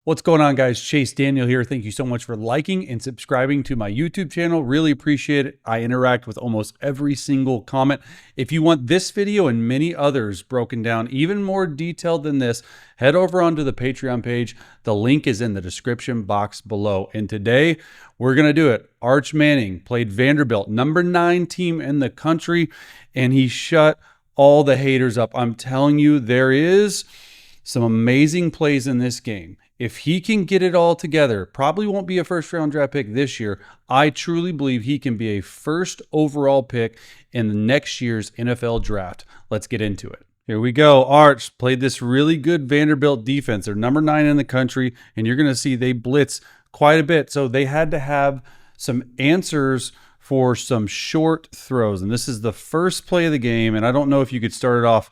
What's going on, guys? Chase Daniel here. Thank you so much for liking and subscribing to my YouTube channel. Really appreciate it. I interact with almost every single comment. If you want this video and many others broken down even more detailed than this, head over onto the Patreon page. The link is in the description box below. And today we're going to do it. Arch Manning played Vanderbilt, number 9 team in the country, and he shut all the haters up. I'm telling you, there is some amazing plays in this game. If he can get it all together, probably won't be a first round draft pick this year. I truly believe he can be a first overall pick in the next year's NFL draft. Let's get into it. Here we go. Arch played this really good Vanderbilt defense. They're number 9 in the country, and you're going to see they blitz quite a bit. So they had to have some answers for some short throws. And this is the first play of the game, and I don't know if you could start it off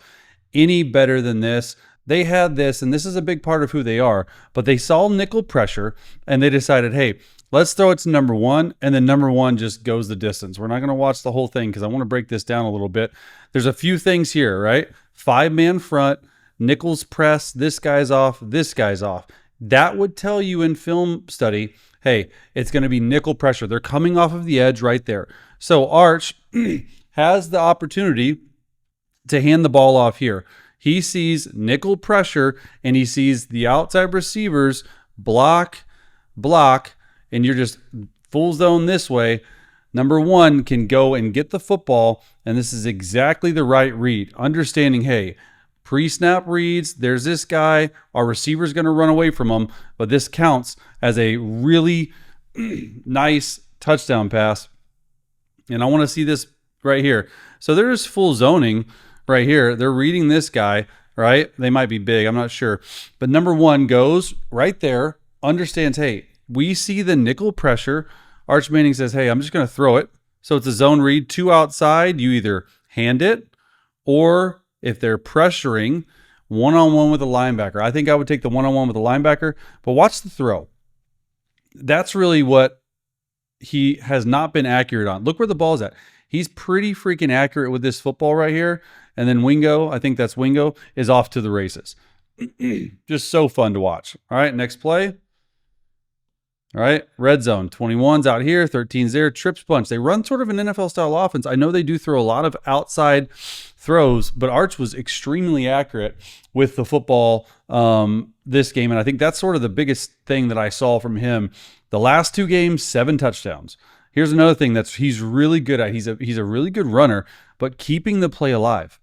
any better than this. They had this, and this is a big part of who they are, but they saw nickel pressure, and they decided, hey, let's throw it to number 1, and then number 1 just goes the distance. We're not going to watch the whole thing because I want to break this down a little bit. There's a few things here, right? 5-man front, nickels press, this guy's off, this guy's off. That would tell you in film study, hey, it's going to be nickel pressure. They're coming off of the edge right there. So Arch has the opportunity to hand the ball off here. He sees nickel pressure, and he sees the outside receivers block, and you're just full zone this way. Number 1 can go and get the football, and this is exactly the right read. Understanding, hey, pre-snap reads, there's this guy, our receiver's going to run away from him, but this counts as a really nice touchdown pass. And I want to see this right here. So there's full zoning right here. They're reading this guy, right? They might be big, I'm not sure. But number 1 goes right there, understands, hey, we see the nickel pressure. Arch Manning says, hey, I'm just going to throw it. So it's a zone read, 2 outside. You either hand it, or if they're pressuring, one-on-one with a linebacker. I think I would take the one-on-one with the linebacker, but watch the throw. That's really what he has not been accurate on. Look where the ball's at. He's pretty freaking accurate with this football right here. And then Wingo, I think that's Wingo, is off to the races. Just so fun to watch. All right, next play. All right, red zone. 21's out here, 13's there, trips bunch. They run sort of an NFL-style offense. I know they do throw a lot of outside throws, but Arch was extremely accurate with the football this game, and I think that's sort of the biggest thing that I saw from him. The last 2 games, 7 touchdowns. Here's another thing he's really good at. He's a really good runner, but keeping the play alive,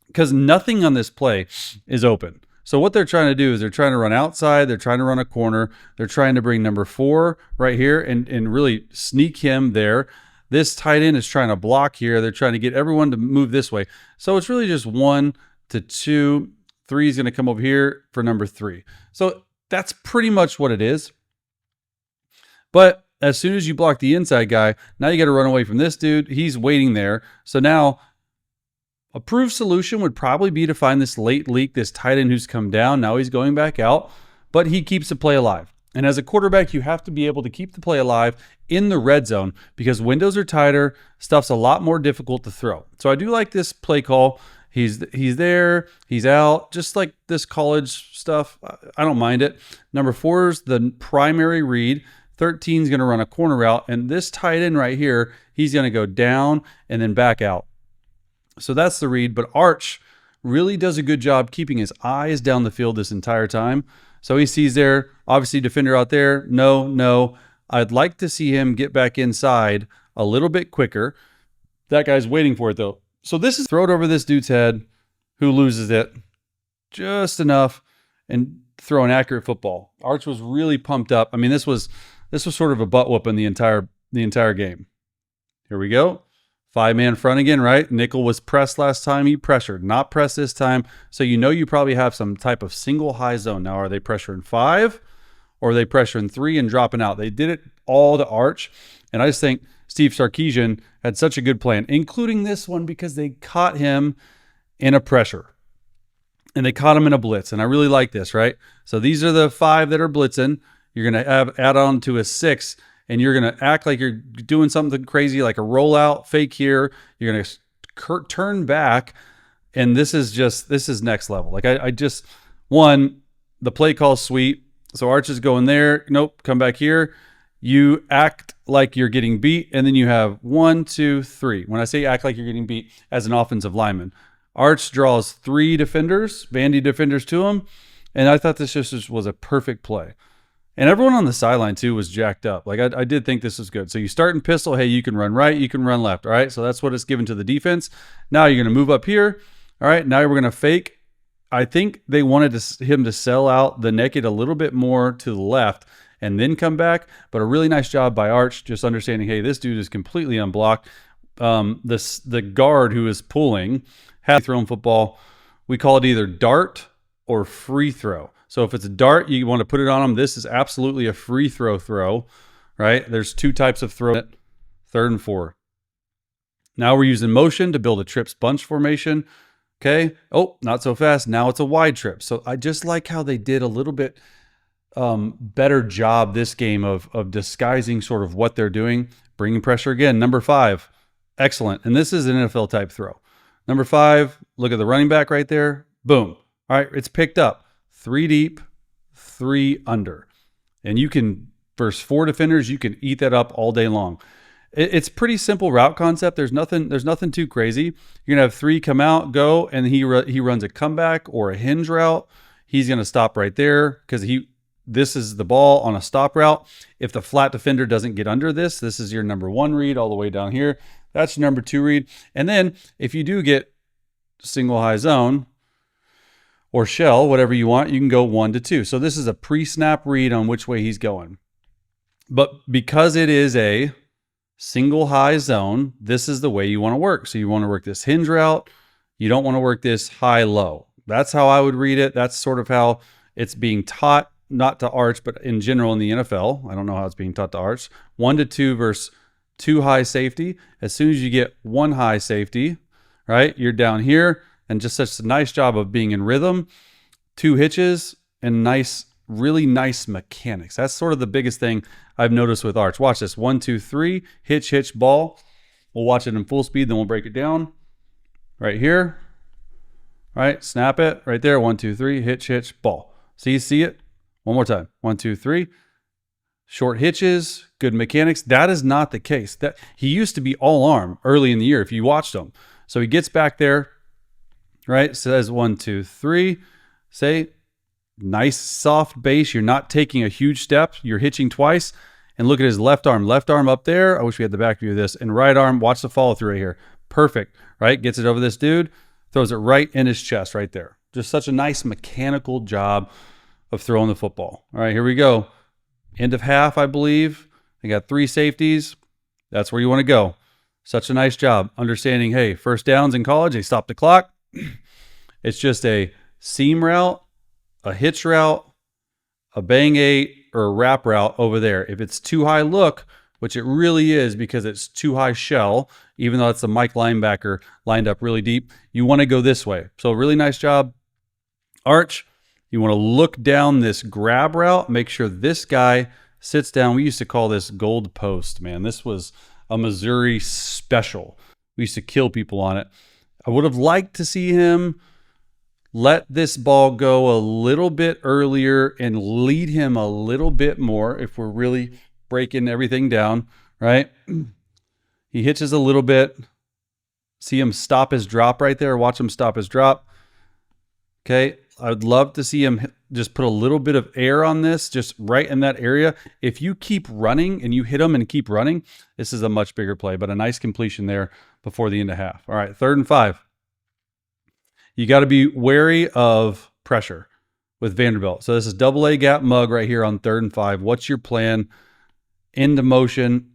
because nothing on this play is open. So what they're trying to do is they're trying to run outside. They're trying to run a corner. They're trying to bring number 4 right here and really sneak him there. This tight end is trying to block here. They're trying to get everyone to move this way. So it's really just 1 to 2. 3 is going to come over here for number 3. So that's pretty much what it is. But as soon as you block the inside guy, now you got to run away from this dude. He's waiting there. So now a proved solution would probably be to find this late leak, this tight end who's come down. Now he's going back out, but he keeps the play alive. And as a quarterback, you have to be able to keep the play alive in the red zone because windows are tighter, stuff's a lot more difficult to throw. So I do like this play call. He's there, he's out, just like this college stuff. I don't mind it. Number 4 is the primary read. 13 is going to run a corner route, and this tight end right here, he's going to go down and then back out. So that's the read, but Arch really does a good job keeping his eyes down the field this entire time. So he sees there, obviously defender out there. No. I'd like to see him get back inside a little bit quicker. That guy's waiting for it though. So this is throw it over this dude's head who loses it just enough and throw an accurate football. Arch was really pumped up. I mean, this was sort of a butt whooping the entire game. Here we go. 5-man front again, right? Nickel was pressed last time. He pressured, not pressed this time. So you know you probably have some type of single high zone. Now, are they pressuring 5 or are they pressuring 3 and dropping out? They did it all to Arch. And I just think Steve Sarkisian had such a good plan, including this one because they caught him in a pressure. And they caught him in a blitz. And I really like this, right? So these are the 5 that are blitzing. You're going to add on to a 6. And you're going to act like you're doing something crazy, like a rollout fake here. You're going to turn back. And this is next level. Like I just, one, the play call is sweet. So Arch is going there. Nope, come back here. You act like you're getting beat, and then you have 1, 2, 3. When I say act like you're getting beat as an offensive lineman, Arch draws 3 defenders, Vandy defenders to him, and I thought this just was a perfect play. And everyone on the sideline, too, was jacked up. Like, I did think this was good. So you start in pistol. Hey, you can run right. You can run left. All right, so that's what it's given to the defense. Now you're going to move up here. All right, now we're going to fake. I think they wanted him to sell out the naked a little bit more to the left and then come back. But a really nice job by Arch, just understanding, hey, this dude is completely unblocked. The guard who is pulling had thrown football. We call it either dart or free throw. So if it's a dart, you want to put it on them. This is absolutely a free throw, right? There's 2 types of throw, 3rd and 4. Now we're using motion to build a trips bunch formation. Okay. Oh, not so fast. Now it's a wide trip. So I just like how they did a little bit better job this game of disguising sort of what they're doing, bringing pressure again. Number 5, excellent. And this is an NFL type throw. Number 5, look at the running back right there. Boom. All right, it's picked up. 3 deep, 3 under. And you can, versus 4 defenders, you can eat that up all day long. It's pretty simple route concept. There's nothing too crazy. You're gonna have 3 come out, go, and he runs a comeback or a hinge route. He's gonna stop right there because this is the ball on a stop route. If the flat defender doesn't get under this is your number 1 read all the way down here. That's your number 2 read. And then if you do get single high zone or shell, whatever you want, you can go 1 to 2. So this is a pre-snap read on which way he's going. But because it is a single high zone, this is the way you want to work. So you want to work this hinge route. You don't want to work this high low. That's how I would read it. That's sort of how it's being taught, not to Arch, but in general in the NFL. I don't know how it's being taught to Arch. 1 to 2 versus 2 high safety. As soon as you get 1 high safety, right, you're down here, and just such a nice job of being in rhythm. 2 hitches and really nice mechanics. That's sort of the biggest thing I've noticed with Arch. Watch this. 1, 2, 3, hitch, ball. We'll watch it in full speed, then we'll break it down. Right here. Right, snap it. Right there. 1, 2, 3, hitch, ball. So you see it? One more time. 1, 2, 3. Short hitches, good mechanics. That is not the case. That he used to be all arm early in the year if you watched him. So he gets back there, right? Says 1, 2, 3. Say, nice soft base. You're not taking a huge step. You're hitching twice. And look at his left arm. Left arm up there. I wish we had the back view of this. And right arm, watch the follow through right here. Perfect, right? Gets it over this dude. Throws it right in his chest right there. Just such a nice mechanical job of throwing the football. All right, here we go. End of half, I believe. They got 3 safeties. That's where you want to go. Such a nice job understanding, hey, first downs in college, they stop the clock. It's just a seam route, a hitch route, a bang 8, or a wrap route over there. If it's too high look, which it really is because it's too high shell, even though it's a Mike linebacker lined up really deep, you want to go this way. So really nice job. Arch, you want to look down this grab route, make sure this guy sits down. We used to call this gold post, man. This was a Missouri special. We used to kill people on it. I would have liked to see him let this ball go a little bit earlier and lead him a little bit more if we're really breaking everything down, right? He hitches a little bit. See him stop his drop right there. Watch him stop his drop. Okay. I would love to see him just put a little bit of air on this, just right in that area. If you keep running and you hit him and keep running, this is a much bigger play, but a nice completion there before the end of half. All right, 3rd and 5. You got to be wary of pressure with Vanderbilt. So this is double A gap mug right here on 3rd and 5. What's your plan? Into motion.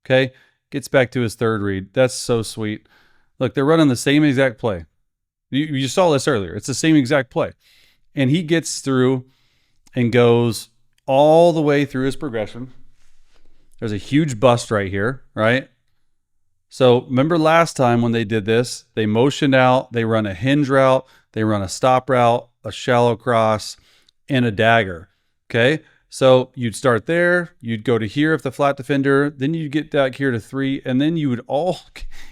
Okay, gets back to his 3rd read. That's so sweet. Look, they're running the same exact play. You saw this earlier. It's the same exact play. And he gets through and goes all the way through his progression. There's a huge bust right here, right? So remember last time when they did this, they motioned out, they run a hinge route, they run a stop route, a shallow cross, and a dagger, okay? So you'd start there, you'd go to here if the flat defender, then you'd get back here to 3, and then you would all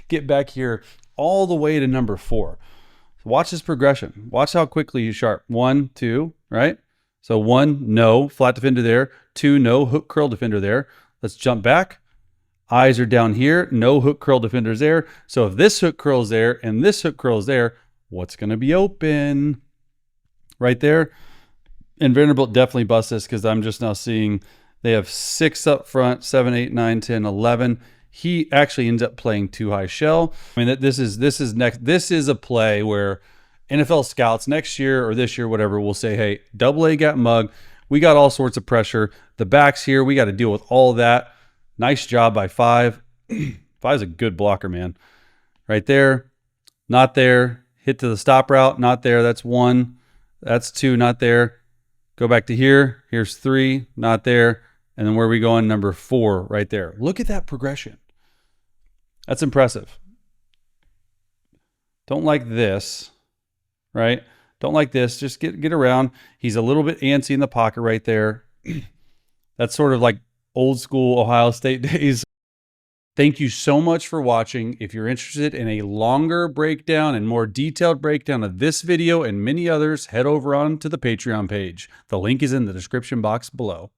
get back here all the way to number 4. Watch his progression. Watch how quickly he's sharp. 1, 2, right? So 1, no, flat defender there. 2, no, hook curl defender there. Let's jump back. Eyes are down here, no hook curl defenders there. So if this hook curl is there and this hook curl is there, what's going to be open? Right there. And Vanderbilt definitely busts this because I'm just now seeing they have 6 up front, 7, 8, 9, 10, 11. He actually ends up playing 2 high shell. I mean, this is a play where NFL scouts next year or this year, whatever, will say, hey, AA got mugged. We got all sorts of pressure. The backs here, we got to deal with all that. Nice job by 5. 5's a good blocker, man. Right there, not there. Hit to the stop route, not there. That's 1. That's 2, not there. Go back to here. Here's 3, not there. And then where are we going? Number 4 right there. Look at that progression. That's impressive. Don't like this, right? Don't like this. Just get around. He's a little bit antsy in the pocket right there. That's sort of like old school Ohio State days. Thank you so much for watching. If you're interested in a longer breakdown and more detailed breakdown of this video and many others, head over on to the Patreon page. The link is in the description box below.